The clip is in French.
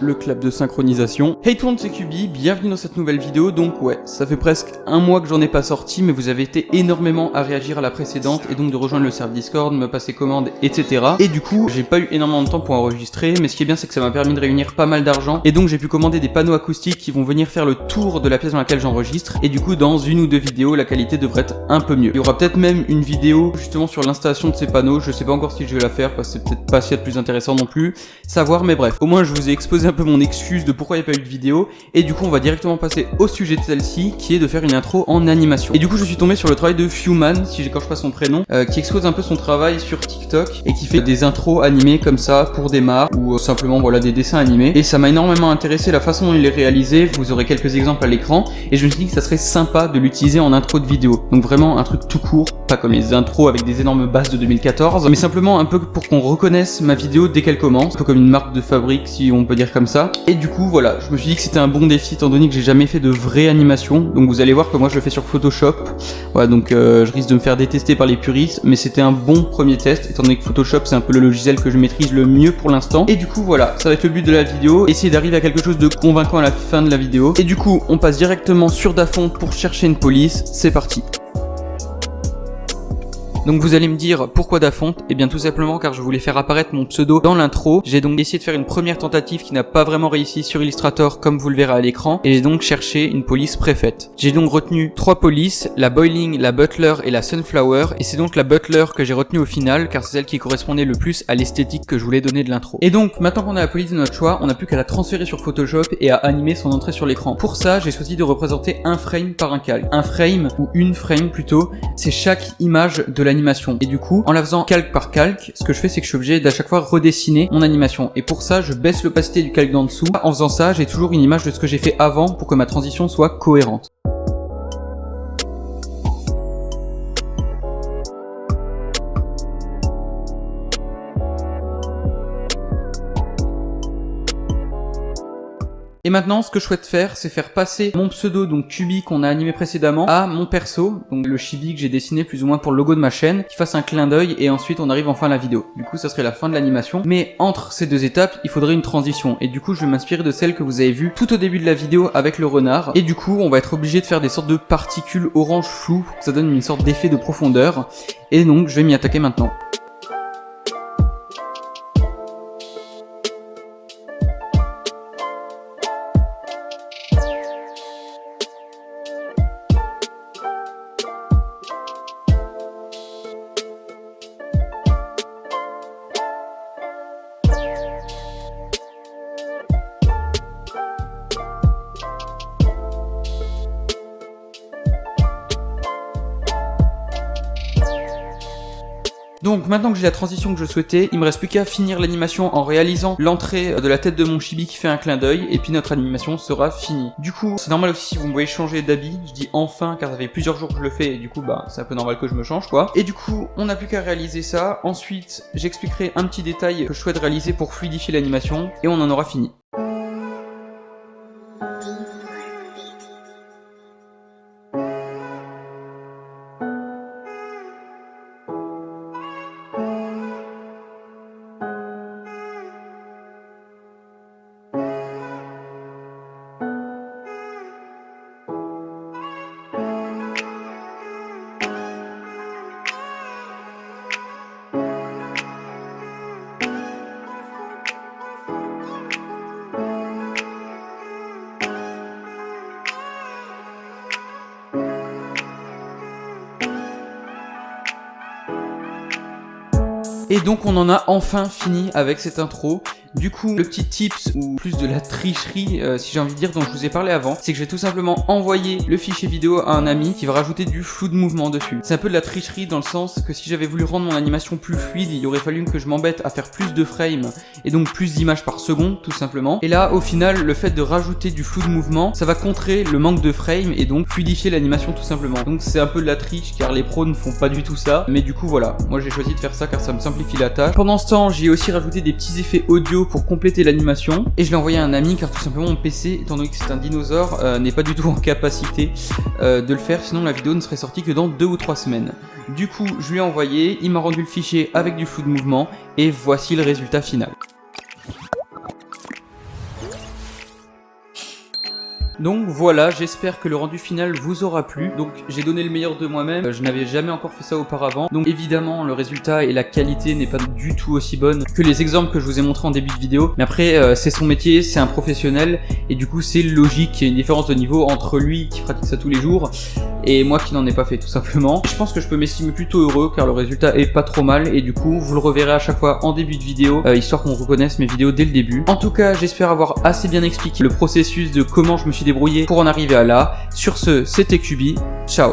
Le clap de synchronisation. Hey tout le monde, c'est Cubi, bienvenue dans cette nouvelle vidéo. Donc ouais, ça fait presque un mois que j'en ai pas sorti, mais vous avez été énormément à réagir à la précédente et donc de rejoindre le serveur Discord, me passer commande, etc. Et du coup, j'ai pas eu énormément de temps pour enregistrer, mais ce qui est bien, c'est que ça m'a permis de réunir pas mal d'argent et donc j'ai pu commander des panneaux acoustiques qui vont venir faire le tour de la pièce dans laquelle j'enregistre. Et du coup, dans une ou deux vidéos, la qualité devrait être un peu mieux. Il y aura peut-être même une vidéo justement sur l'installation de ces panneaux. Je sais pas encore si je vais la faire parce que c'est peut-être pas ce qu'il y a de plus intéressant non plus. Savoir, mais bref. Au moins, je vous ai exposé un peu mon excuse de pourquoi il n'y a pas eu de vidéo, et du coup on va directement passer au sujet de celle-ci, qui est de faire une intro en animation. Et du coup je suis tombé sur le travail de Fewman, si j'écorche pas son prénom, qui expose un peu son travail sur TikTok, et qui fait des intros animées comme ça, pour des marques, ou simplement voilà des dessins animés, et ça m'a énormément intéressé la façon dont il est réalisé. Vous aurez quelques exemples à l'écran, et je me suis dit que ça serait sympa de l'utiliser en intro de vidéo, donc vraiment un truc tout court, pas comme les intros avec des énormes bases de 2014, mais simplement un peu pour qu'on reconnaisse ma vidéo dès qu'elle commence, un peu comme une marque de fabrique si on peut dire comme ça. Et du coup voilà, je me suis dit que c'était un bon défi étant donné que j'ai jamais fait de vraie animation, donc vous allez voir que moi je le fais sur Photoshop. Voilà, donc je risque de me faire détester par les puristes, mais c'était un bon premier test étant donné que Photoshop c'est un peu le logiciel que je maîtrise le mieux pour l'instant. Et du coup voilà, ça va être le but de la vidéo, essayer d'arriver à quelque chose de convaincant à la fin de la vidéo. Et du coup on passe directement sur Dafont pour chercher une police, c'est parti. Donc vous allez me dire pourquoi Dafont? Eh bien tout simplement car je voulais faire apparaître mon pseudo dans l'intro. J'ai donc essayé de faire une première tentative qui n'a pas vraiment réussi sur Illustrator comme vous le verrez à l'écran, et j'ai donc cherché une police préfaite. J'ai donc retenu 3 polices, la Boiling, la Butler et la Sunflower, et c'est donc la Butler que j'ai retenue au final car c'est celle qui correspondait le plus à l'esthétique que je voulais donner de l'intro. Et donc maintenant qu'on a la police de notre choix, on n'a plus qu'à la transférer sur Photoshop et à animer son entrée sur l'écran. Pour ça j'ai choisi de représenter un frame par un calque. Un frame, ou une frame plutôt, c'est chaque image de l'animation. Et du coup, en la faisant calque par calque, ce que je fais, c'est que je suis obligé d'à chaque fois redessiner mon animation. Et pour ça, je baisse l'opacité du calque d'en dessous. En faisant ça, j'ai toujours une image de ce que j'ai fait avant pour que ma transition soit cohérente. Et maintenant, ce que je souhaite faire, c'est faire passer mon pseudo, donc Cubi, qu'on a animé précédemment, à mon perso, donc le chibi que j'ai dessiné plus ou moins pour le logo de ma chaîne, qui fasse un clin d'œil, et ensuite on arrive enfin à la vidéo. Du coup, ça serait la fin de l'animation. Mais entre ces deux étapes, il faudrait une transition. Et du coup, je vais m'inspirer de celle que vous avez vue tout au début de la vidéo avec le renard. Et du coup, on va être obligé de faire des sortes de particules orange floues pour que ça donne une sorte d'effet de profondeur. Et donc, je vais m'y attaquer maintenant. Donc maintenant que j'ai la transition que je souhaitais, il me reste plus qu'à finir l'animation en réalisant l'entrée de la tête de mon chibi qui fait un clin d'œil, et puis notre animation sera finie. Du coup, c'est normal aussi si vous me voyez changer d'habit, je dis enfin car ça fait plusieurs jours que je le fais et du coup bah c'est un peu normal que je me change quoi. Et du coup, on n'a plus qu'à réaliser ça. Ensuite, j'expliquerai un petit détail que je souhaite réaliser pour fluidifier l'animation et on en aura fini. Et donc on en a enfin fini avec cette intro. Du coup, le petit tips, ou plus de la tricherie, si j'ai envie de dire, dont je vous ai parlé avant, c'est que je vais tout simplement envoyer le fichier vidéo à un ami qui va rajouter du flou de mouvement dessus. C'est un peu de la tricherie dans le sens que si j'avais voulu rendre mon animation plus fluide, il aurait fallu que je m'embête à faire plus de frames et donc plus d'images par seconde, tout simplement. Et là, au final, le fait de rajouter du flou de mouvement, ça va contrer le manque de frames et donc fluidifier l'animation tout simplement. Donc c'est un peu de la triche car les pros ne font pas du tout ça. Mais du coup, voilà, moi j'ai choisi de faire ça car ça me simplifie la tâche. Pendant ce temps, j'ai aussi rajouté des petits effets audio pour compléter l'animation et je l'ai envoyé à un ami car tout simplement mon PC, étant donné que c'est un dinosaure, n'est pas du tout en capacité de le faire, sinon la vidéo ne serait sortie que dans 2 ou 3 semaines. Du coup je lui ai envoyé, il m'a rendu le fichier avec du flou de mouvement et voici le résultat final. Donc voilà, j'espère que le rendu final vous aura plu. Donc j'ai donné le meilleur de moi-même, je n'avais jamais encore fait ça auparavant. Donc évidemment le résultat et la qualité n'est pas du tout aussi bonne que les exemples que je vous ai montrés en début de vidéo. Mais après c'est son métier, c'est un professionnel et du coup c'est logique qu'il y ait une différence de niveau entre lui qui pratique ça tous les jours et moi qui n'en ai pas fait tout simplement. Je pense que je peux m'estimer plutôt heureux car le résultat est pas trop mal et du coup vous le reverrez à chaque fois en début de vidéo histoire qu'on reconnaisse mes vidéos dès le début. En tout cas j'espère avoir assez bien expliqué le processus de comment je me suis débrouillé pour en arriver à là. Sur ce, c'était Cubi, ciao.